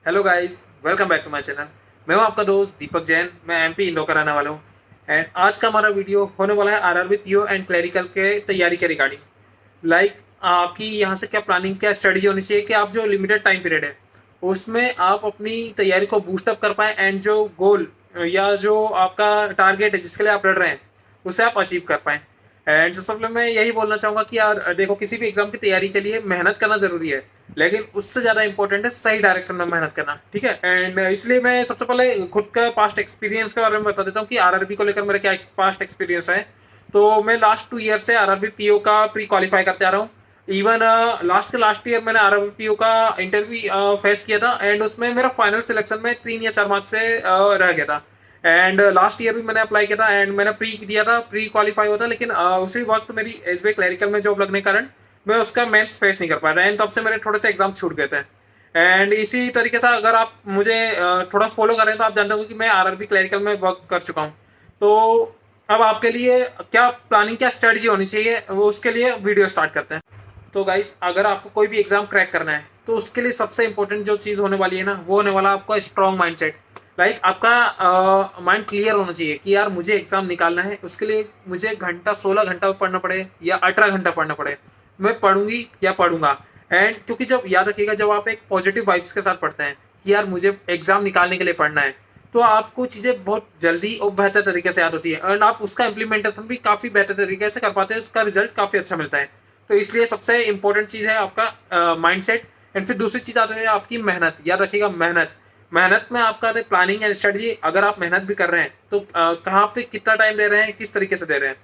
Hello guys, welcome back to my channel. मैं हूं आपका दोस्त दीपक जैन। मैं एमपी इंदौर का रहने वाला हूं एंड आज का हमारा वीडियो होने वाला है आरआरबी पीओ एंड क्लरिकल के तैयारी के रिगार्डिंग। आपकी यहाँ से क्या प्लानिंग, क्या स्ट्रेटजी होनी चाहिए कि आप जो लिमिटेड टाइम पीरियड है उसमें आप अपनी तैयारी को बूस्टअप कर पाएँ एंड जो गोल या जो आपका टारगेट है जिसके लिए आप लड़ रहे हैं उसे आप अचीव कर पाएँ। एंड सबसे पहले मैं यही बोलना चाहूँगा कि यार देखो, किसी भी एग्जाम की तैयारी के लिए मेहनत करना जरूरी है, लेकिन उससे ज़्यादा इंपॉर्टेंट है सही डायरेक्शन में मेहनत करना। ठीक है, एंड इसलिए मैं सबसे पहले खुद का पास्ट एक्सपीरियंस के बारे में बता देता हूँ कि आरआरबी को लेकर मेरा क्या पास्ट एक्सपीरियंस है। तो मैं लास्ट 2 ईयर से आरआरबी पीओ का प्री क्वालिफाई करते आ रहा हूँ। इवन लास्ट ईयर मैंने आरआरबी पीओ का इंटरव्यू फेस किया था एंड उसमें मेरा फाइनल सिलेक्शन में 3 या 4 मार्क्स से रह गया था। एंड लास्ट ईयर भी मैंने अप्लाई किया था एंड मैंने प्री दिया था, प्री क्वालिफाई हुआ था, लेकिन उसी वक्त मेरी एसबीआई क्लरिकल में जॉब लगने के कारण मैं उसका मेंस फेस नहीं कर पाया एंड तब से मेरे थोड़े से एग्जाम छूट गए थे। एंड इसी तरीके से अगर आप मुझे थोड़ा फॉलो करें तो आप जानते होंगे कि मैं आरआरबी क्लरिकल में वर्क कर चुका हूँ। तो अब आपके लिए क्या प्लानिंग, क्या स्ट्रेटजी होनी चाहिए, वो उसके लिए वीडियो स्टार्ट करते हैं। तो गाइस, अगर आपको कोई भी एग्जाम क्रैक करना है तो उसके लिए सबसे इंपॉर्टेंट जो चीज़ होने वाली है ना, वो होने वाला आपका स्ट्रॉन्ग माइंडसेट। आपका माइंड क्लियर होना चाहिए कि यार मुझे एग्जाम निकालना है, उसके लिए मुझे 16 घंटा पढ़ना पड़े या 18 घंटा पढ़ना पड़े, मैं पढ़ूंगी या पढ़ूंगा। एंड क्योंकि जब याद रखिएगा, जब आप एक पॉजिटिव वाइब्स के साथ पढ़ते हैं कि यार मुझे एग्जाम निकालने के लिए पढ़ना है, तो आपको चीज़ें बहुत जल्दी और बेहतर तरीके से याद होती है एंड आप उसका इम्प्लीमेंटेशन भी काफ़ी बेहतर तरीके से कर पाते हैं, उसका रिजल्ट काफ़ी अच्छा मिलता है। तो इसलिए सबसे इंपॉर्टेंट चीज़ है आपका माइंडसेट। एंड फिर दूसरी चीज़ आती है आपकी मेहनत। याद रखिएगा, मेहनत। मेहनत में आपका आता है प्लानिंग एंड स्ट्रेटजी। अगर आप मेहनत भी कर रहे हैं तो कहाँ पे कितना टाइम दे रहे हैं, किस तरीके से दे रहे हैं,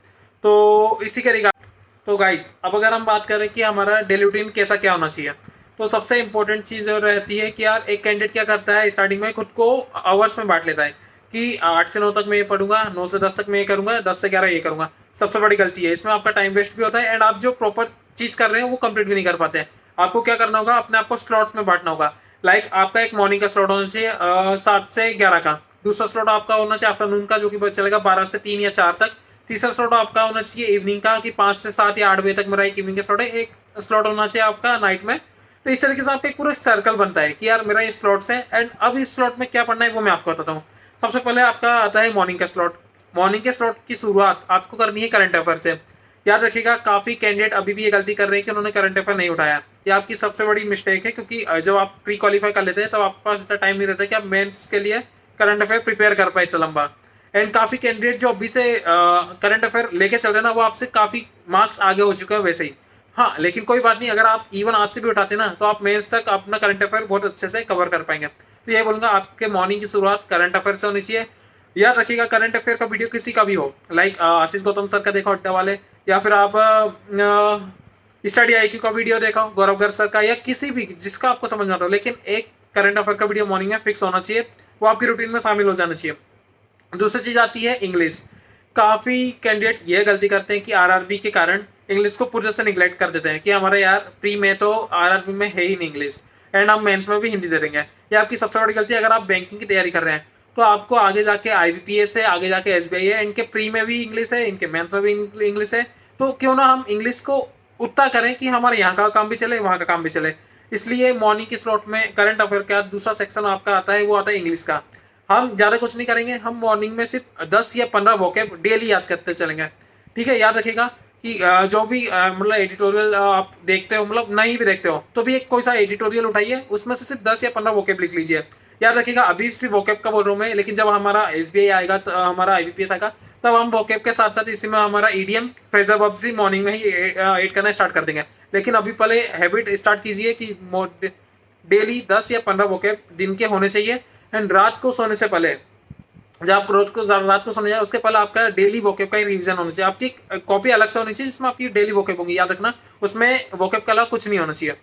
तो इसी के रिगार्ड। तो गाइस, अब अगर हम बात करें कि हमारा डेली रूटीन कैसा क्या होना चाहिए, तो सबसे इंपॉर्टेंट चीज़ रहती है कि यार एक कैंडिडेट क्या करता है, स्टार्टिंग में खुद को आवर्स में बांट लेता है कि 8 से 9 तक मैं ये पढ़ूंगा, 9 से 10 तक मैं ये करूंगा, 10 से 11 ये करूंगा। सबसे बड़ी गलती है, इसमें आपका टाइम वेस्ट भी होता है एंड आप जो प्रॉपर चीज़ कर रहे हैं वो कंप्लीट भी नहीं कर पाते हैं। आपको क्या करना होगा, अपने आप को स्लॉट्स में बांटना होगा। आपका एक मॉर्निंग का स्लॉट होना चाहिए 7 से 11 का। दूसरा स्लॉट आपका होना चाहिए आफ्टरनून का, जो कि चलेगा 12 से 3 या 4 तक। तीसरा स्लॉट आपका होना चाहिए इवनिंग का कि 5 से 7 या 8 बजे तक मेरा एक इवनिंग का स्लॉट है। एक स्लॉट होना चाहिए आपका नाइट में। तो इस तरीके से आपका एक पूरा सर्कल बनता है कि यार मेरा ये स्लॉट्स है एंड अब इस स्लॉट में क्या पढ़ना है वो मैं आपको बताता हूँ। सबसे पहले आपका आता है मॉर्निंग का स्लॉट। मॉर्निंग के स्लॉट की शुरुआत आपको करनी है करंट अफेयर से। याद रखिएगा, काफी कैंडिडेट अभी भी ये गलती कर रहे हैं कि उन्होंने करंट अफेयर नहीं उठाया। ये आपकी सबसे बड़ी मिस्टेक है, क्योंकि जब आप प्री क्वालिफाई कर लेते हैं तब आपके पास इतना टाइम नहीं रहता कि आप मेंस के लिए करंट अफेयर प्रिपेयर कर पाए इतना लंबा। एंड काफी कैंडिडेट जो अभी से करंट अफेयर लेके चल रहे हैं ना, वो आपसे काफी मार्क्स आगे हो चुके हैं वैसे ही। हाँ, लेकिन कोई बात नहीं, अगर आप इवन आज से भी उठाते ना तो आप मेंस तक अपना करंट अफेयर बहुत अच्छे से कवर कर पाएंगे। तो ये बोलूंगा, आपके मॉर्निंग की शुरुआत करंट अफेयर से होनी चाहिए। याद रखिएगा, करंट अफेयर का वीडियो किसी का भी हो, आशीष गौतम सर का देखो अड्डा वाले, या फिर आप स्टडी आईक्यू का वीडियो देखो गौरव गर्ग सर का, या किसी भी जिसका आपको समझ में आता हो, लेकिन एक करंट अफेयर का वीडियो मॉर्निंग में फिक्स होना चाहिए, वो आपकी रूटीन में शामिल हो जाना चाहिए। दूसरी चीज आती है इंग्लिश। काफी कैंडिडेट ये गलती करते हैं कि आरआरबी के कारण इंग्लिश को पूरे से निगलेक्ट कर देते हैं कि हमारा यार प्री में तो आरआरबी में है ही नहीं इंग्लिश एंड हम मेंस में भी हिंदी दे देंगे। ये आपकी सबसे बड़ी गलती है। अगर आप बैंकिंग की तैयारी कर रहे हैं तो आपको आगे जाके आईबीपीएस है, आगे जाके एसबीआई है, इनके प्री में भी इंग्लिश है, इनके मेंस में भी इंग्लिश है। तो क्यों ना हम इंग्लिश को उतना करें कि हमारे यहाँ का काम भी चले, वहाँ का काम भी चले। इसलिए मॉर्निंग के स्लॉट में करंट अफेयर का दूसरा सेक्शन आपका आता है, वो आता है इंग्लिश का। हम ज्यादा कुछ नहीं करेंगे, हम मॉर्निंग में सिर्फ 10 या 15 वोकैब डेली याद करते चलेंगे। ठीक है, याद रखिएगा कि जो भी मतलब एडिटोरियल आप देखते हो, मतलब नहीं भी देखते हो तो भी एक कोई सा एडिटोरियल उठाइए, उसमें से सिर्फ 10 या 15 वोकैब लिख लीजिए। याद रखिएगा, अभी सिर्फ वोकैब का बोल रहा हूँ मैं, लेकिन जब हमारा एसबीआई आएगा, तो हमारा आईबीपीएस आएगा, तब हम वोकैब के साथ साथ इसी में हमारा ईडीएम, फ्रेजर वर्ब्स मॉर्निंग में ही ऐड करना स्टार्ट कर देंगे। लेकिन अभी पहले हैबिट स्टार्ट कीजिए कि डेली 10 या 15 वोकैब दिन के होने चाहिए। एंड रात को सोने से पहले, जब आप रात को सोने जाए उसके पहले आपका डेली वोकैब का ही रिवीजन होना चाहिए। आपकी कॉपी अलग से होनी चाहिए जिसमें आपकी डेली वोकैब होंगी, याद रखना, उसमें वोकैब का अलावा कुछ नहीं होना चाहिए।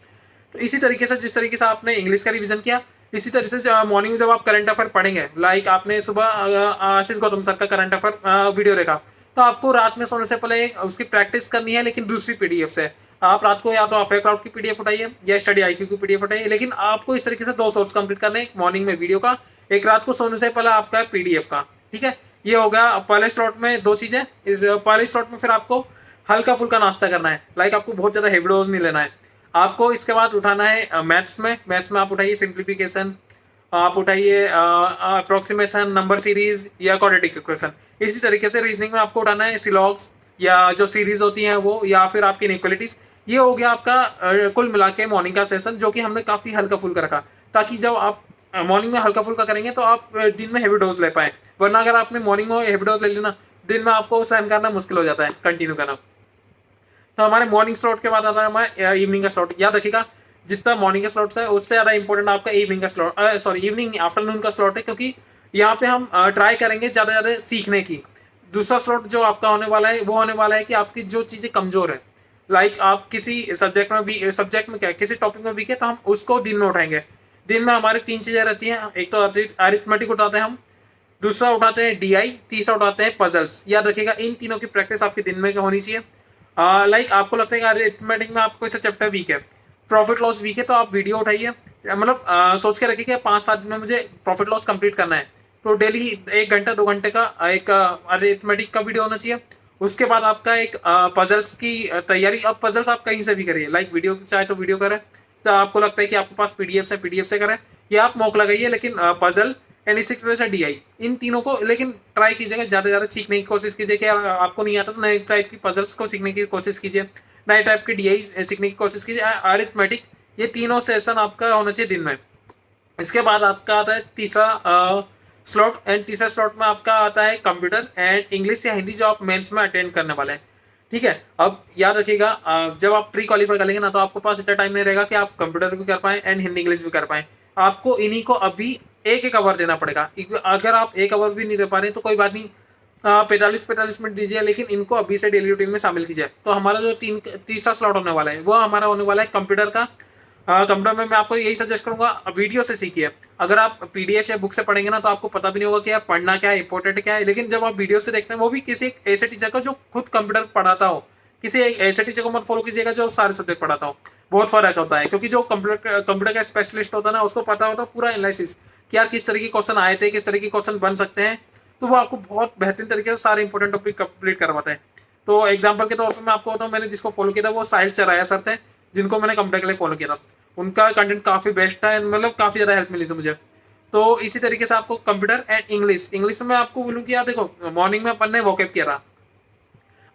तो इसी तरीके से, जिस तरीके से आपने इंग्लिश का रिवीजन किया, इसी तरीके से मॉर्निंग में जब आप करंट अफेयर पढ़ेंगे, आपने सुबह आशीष गौतम सर का करंट अफेयर वीडियो देखा, तो आपको रात में सोने से पहले उसकी प्रैक्टिस करनी है, लेकिन दूसरी पीडीएफ से। आप रात को या तो अफेयर क्राउड की पीडीएफ उठाइए या स्टडी आईक्यू की पीडीएफ उठाइए, लेकिन आपको इस तरीके से 2 सोर्स कंप्लीट करने हैं, एक मॉर्निंग में वीडियो का, एक रात को सोने से पहले आपका पीडीएफ का। ठीक है, ये हो गया पहले स्लॉट में 2 चीजें। इस पहले स्लॉट में फिर आपको हल्का फुल्का नाश्ता करना है, आपको बहुत ज्यादा हेवी डोज नहीं लेना है। आपको इसके बाद उठाना है मैथ्स में आप उठाइए सिंप्लीफिकेशन, आप उठाइए अप्रोक्सीमेशन, नंबर सीरीज या क्वाड्रेटिक इक्वेशन। इसी तरीके से रीजनिंग में आपको उठाना है सिलॉग्स या जो सीरीज होती हैं वो, या फिर आपकी इनइक्वालिटीज। ये हो गया आपका कुल मिला के मॉर्निंग का सेशन, जो कि हमने काफ़ी हल्का फुल्का रखा, ताकि जब आप मॉर्निंग में हल्का फुल्का करेंगे तो आप दिन में हैवी डोज ले पाए। वरना अगर आपने मॉर्निंग में हैवी डोज ले लेना, दिन में आपको सहन करना मुश्किल हो जाता है, कंटिन्यू करना। तो हमारे मॉर्निंग स्लॉट के बाद आता है हमारा इवनिंग का स्लॉट। याद रखिएगा, जितना मॉर्निंग का स्लॉट है उससे ज़्यादा इंपॉर्टेंट आपका इवनिंग का स्लॉट, सॉरी इवनिंग आफ्टरनून का स्लॉट है, क्योंकि यहाँ पे हम ट्राई करेंगे ज़्यादा ज़्यादा सीखने की। दूसरा स्लॉट जो आपका होने वाला है वो होने वाला है कि आपकी जो चीज़ें कमज़ोर है, लाइक आप किसी सब्जेक्ट में क्या है, किसी टॉपिक में वीक है, तो हम उसको दिन में उठाएंगे। दिन में हमारी 3 चीज़ें रहती हैं, एक तो अरिथमेटिक उठाते हैं हम, दूसरा उठाते हैं डीआई, तीसरा उठाते हैं पजल्स। याद रखिएगा, इन तीनों की प्रैक्टिस आपके दिन में होनी चाहिए। लाइक आपको लगता है कि अरिथमेटिक में आपको कोई सा चैप्टर वीक है, प्रॉफिट लॉस वीक है, तो आप वीडियो उठाइए, मतलब सोच के रखिए कि 5-7 दिन में मुझे प्रॉफिट लॉस कंप्लीट करना है, तो डेली 1 घंटा 2 घंटे का एक अरिथमेटिक का वीडियो होना चाहिए। उसके बाद आपका एक पजल्स की तैयारी। अब पजल्स आप कहीं से भी करिए, लाइक वीडियो चाहे तो वीडियो करें, तो आपको लगता है कि आपके पास पीडीएफ से करें, या आप मॉक लगाइए, लेकिन पजल एंड इसी तरह से डीआई, इन तीनों को लेकिन ट्राई कीजिएगा, ज़्यादा से ज़्यादा सीखने की कोशिश कीजिए। कि आपको नहीं आता तो नए टाइप की पजल्स को सीखने की कोशिश कीजिए, नए टाइप की डीआई सीखने की कोशिश कीजिए, अरिथमेटिक। ये तीनों सेशन आपका होना चाहिए दिन में। इसके बाद आपका आता है तीसरा स्लॉट, एंड तीसरा स्लॉट में आपका आता है कंप्यूटर एंड इंग्लिश या हिंदी, जो आप मेंस में अटेंड करने वाले हैं। ठीक है, अब याद रखिएगा, जब आप प्री क्वालिफाई कर लेंगे ना, तो आपके पास इतना टाइम नहीं रहेगा कि आप कंप्यूटर भी कर पाएं एंड हिंदी इंग्लिश भी कर पाएं। आपको इन्हीं को अभी एक आवर देना पड़ेगा। अगर आप 1 आवर भी नहीं दे पा रहे तो कोई बात नहीं, 45 मिनट दीजिए, लेकिन इनको अभी से डेली रूटीन में शामिल कीजिए। तो हमारा जो तीसरा स्लॉट होने वाला है वो हमारा होने वाला है कंप्यूटर का। कंप्यूटर में मैं आपको यही सजेस्ट करूंगा, वीडियो से सीखिए। अगर आप पीडीएफ या बुक से पढ़ेंगे ना, तो आपको पता भी नहीं होगा कि आप पढ़ना क्या है, इंपॉर्टेंट क्या है। लेकिन जब आप वीडियो से देखते हैं, वो भी किसी एक ऐसे टीचर का जो खुद कंप्यूटर पढ़ाता हो, किसी एक ऐसे टीचर को मत फॉलो कीजिएगा जो सारे सब्जेक्ट पढ़ाता हो। बहुत फर्क होता है, क्योंकि जो कंप्यूटर का स्पेशलिस्ट होता है ना, उसको पता होता है पूरा एनालिसिस कि यार किस तरह के क्वेश्चन आए थे, किस तरह के क्वेश्चन बन सकते हैं। तो वो आपको बहुत बेहतरीन तरीके से सारे इंपॉर्टेंट टॉपिक कंप्लीट करवाते हैं। तो एग्जाम्पल के तौर पर मैं आपको बताऊँ, मैंने जिसको फॉलो किया था वो साहिल चराया सर थे, जिनको मैंने कंप्यूटर के लिए फॉलो किया था। उनका कंटेंट काफ़ी बेस्ट था, मतलब काफ़ी ज़्यादा हेल्प मिली थी मुझे। तो इसी तरीके से आपको कंप्यूटर एंड इंग्लिश में आपको बोलूँ कि यार देखो, मॉर्निंग में अपन ने वोकैब किया रहा,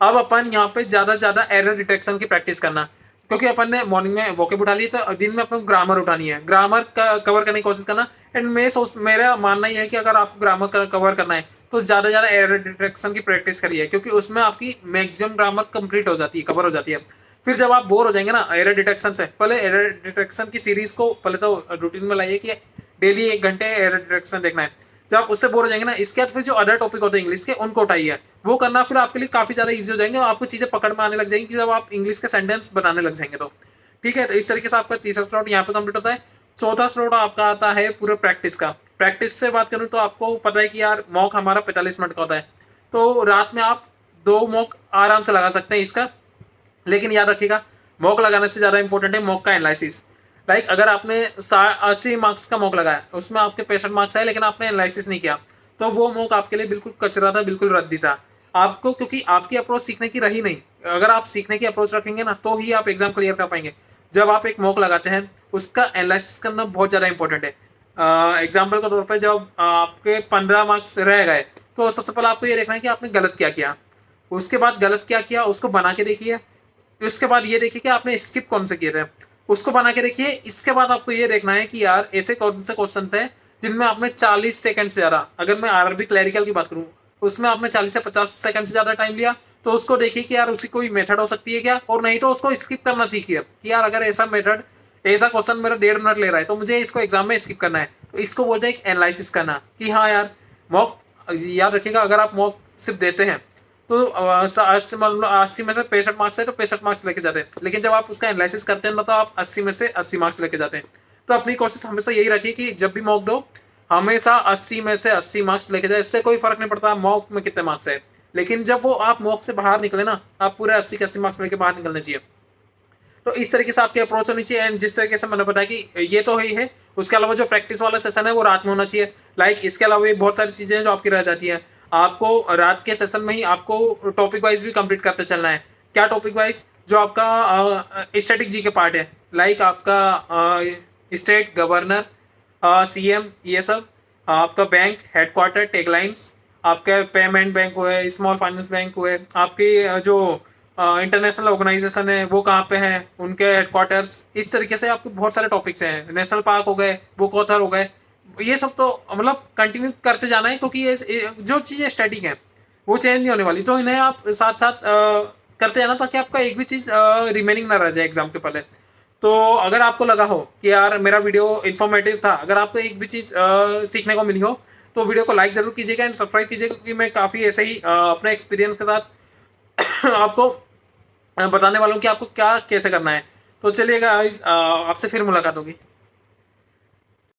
अब अपन यहाँ पे ज़्यादा से ज़्यादा एरर डिटेक्शन की प्रैक्टिस करना, क्योंकि अपन ने मॉर्निंग में वोकैब उठा ली, तो दिन में अपन को ग्रामर उठानी है, ग्रामर का कवर करने की कोशिश करना। एंड मेरा मानना यह है कि अगर आपको ग्रामर कवर करना है तो ज़्यादा से ज़्यादा एरर डिटेक्शन की प्रैक्टिस करिए, क्योंकि उसमें आपकी मैक्सिमम ग्रामर कंप्लीट हो जाती है, कवर हो जाती है। फिर जब आप बोर हो जाएंगे ना एरर डिटेक्शन से, पहले एरर डिटेक्शन की सीरीज को पहले तो रूटीन में लाइए कि डेली 1 घंटे एरर डिटेक्शन देखना है। जब आप उससे बोर हो जाएंगे ना, इसके बाद फिर जो अदर टॉपिक होते हैं इंग्लिश के, उनको उठाइए, वो करना फिर आपके लिए काफ़ी ज़्यादा ईजी हो जाएंगे, और आपको चीज़ें पकड़ में आने लग जाएंगी जब आप इंग्लिश के सेंटेंस बनाने लग जाएंगे तो। ठीक है, तो इस तरीके से आपका तीसरा स्लॉट यहाँ पे कंप्लीट होता है। चौथा स्लॉट आपका आता है पूरे प्रैक्टिस का। प्रैक्टिस से बात करूँ तो आपको पता है कि यार मॉक हमारा 45 मिनट का होता है, तो रात में आप 2 मॉक आराम से लगा सकते हैं इसका। लेकिन याद रखिएगा, मॉक लगाने से ज़्यादा इंपॉर्टेंट है मॉक का एनालिसिस। लाइक अगर आपने 80 मार्क्स का मॉक लगाया, उसमें आपके 65 मार्क्स आए, लेकिन आपने एनालिसिस नहीं किया, तो वो मॉक आपके लिए बिल्कुल कचरा था, बिल्कुल रद्दी था आपको, क्योंकि आपकी अप्रोच सीखने की रही नहीं। अगर आप सीखने की अप्रोच रखेंगे ना, तो ही आप एग्जाम क्लियर कर पाएंगे। जब आप एक मॉक लगाते हैं, उसका एनालिसिस करना बहुत ज़्यादा इंपॉर्टेंट है। एग्जाम्पल के तौर पर जब आपके 15 मार्क्स रह गए, तो सबसे पहले आपको ये देखना है कि आपने गलत क्या किया, उसके बाद गलत क्या किया उसको बना के देखिए, उसके बाद ये देखिए कि आपने स्किप कौन से किए थे, उसको बना के देखिए। इसके बाद आपको ये देखना है कि यार ऐसे कौन से क्वेश्चन थे जिनमें आपने 40 सेकंड से ज़्यादा, अगर मैं आरआरबी क्लैरिकल की बात करूँ, उसमें आपने 40 से 50 सेकंड से ज़्यादा टाइम लिया, तो उसको देखिए कि यार उसकी कोई मेथड हो सकती है क्या, और नहीं तो उसको स्किप करना सीखिए कि यार अगर ऐसा मेथड, ऐसा क्वेश्चन मेरा 1.5 मिनट ले रहा है, तो मुझे इसको एग्जाम में स्किप करना है। तो इसको बोलते हैं एक एनालिसिस करना कि हाँ यार मॉक। याद रखिएगा, अगर आप मॉक सिर्फ देते हैं तो 80 में से 65 मार्क्स है तो 65 मार्क्स लेके जाते हैं, लेकिन जब आप उसका एनालिसिस करते हैं ना, तो आप 80 में से 80 मार्क्स लेके जाते हैं। तो अपनी कोशिश हमेशा यही रखिए कि जब भी मॉक दो, हमेशा 80 में से 80 मार्क्स लेके जाए। इससे कोई फर्क नहीं पड़ता मॉक में कितने मार्क्स है, लेकिन जब वो आप मॉक से बाहर निकले ना, आप पूरे 80 के 80 मार्क्स लेके बाहर निकलने चाहिए। तो इस तरीके से आपकी अप्रोच होनी चाहिए। एंड जिस तरीके से मैंने बताया कि ये तो ही है, उसके अलावा जो प्रैक्टिस वाला सेशन है वो रात में होना चाहिए। लाइक इसके अलावा भी बहुत सारी चीज़ें जो आपकी रह जाती हैं, आपको रात के सेशन में ही आपको टॉपिक वाइज भी कंप्लीट करते चलना है। क्या टॉपिक वाइज? जो आपका स्टैटिक जी के पार्ट है, लाइक आपका स्टेट, गवर्नर, CM, ये सब आपका बैंक हेडक्वार्टर, टैगलाइंस, आपके पेमेंट बैंक हुए, स्मॉल फाइनेंस बैंक हुए, आपकी जो इंटरनेशनल ऑर्गेनाइजेशन है वो कहाँ पे है, उनके हेडक्वार्टर्स, इस तरीके से आपके बहुत सारे टॉपिक्स हैं। नेशनल पार्क हो गए, बुक ऑथर हो गए, ये सब तो मतलब कंटिन्यू करते जाना है, क्योंकि ये जो चीज़ें स्टैटिक हैं वो चेंज नहीं होने वाली, तो इन्हें आप साथ साथ करते जाना, ताकि आपका एक भी चीज़ रिमेनिंग ना रह जाए एग्जाम के पहले। तो अगर आपको लगा हो कि यार मेरा वीडियो इन्फॉर्मेटिव था, अगर आपको एक भी चीज़ सीखने को मिली हो, तो वीडियो को लाइक ज़रूर कीजिएगा एंड सब्सक्राइब कीजिएगा, क्योंकि मैं काफ़ी ऐसे ही अपने एक्सपीरियंस के साथ आपको बताने वाला हूँ कि आपको क्या कैसे करना है। तो चलिएगा, आपसे फिर मुलाकात होगी।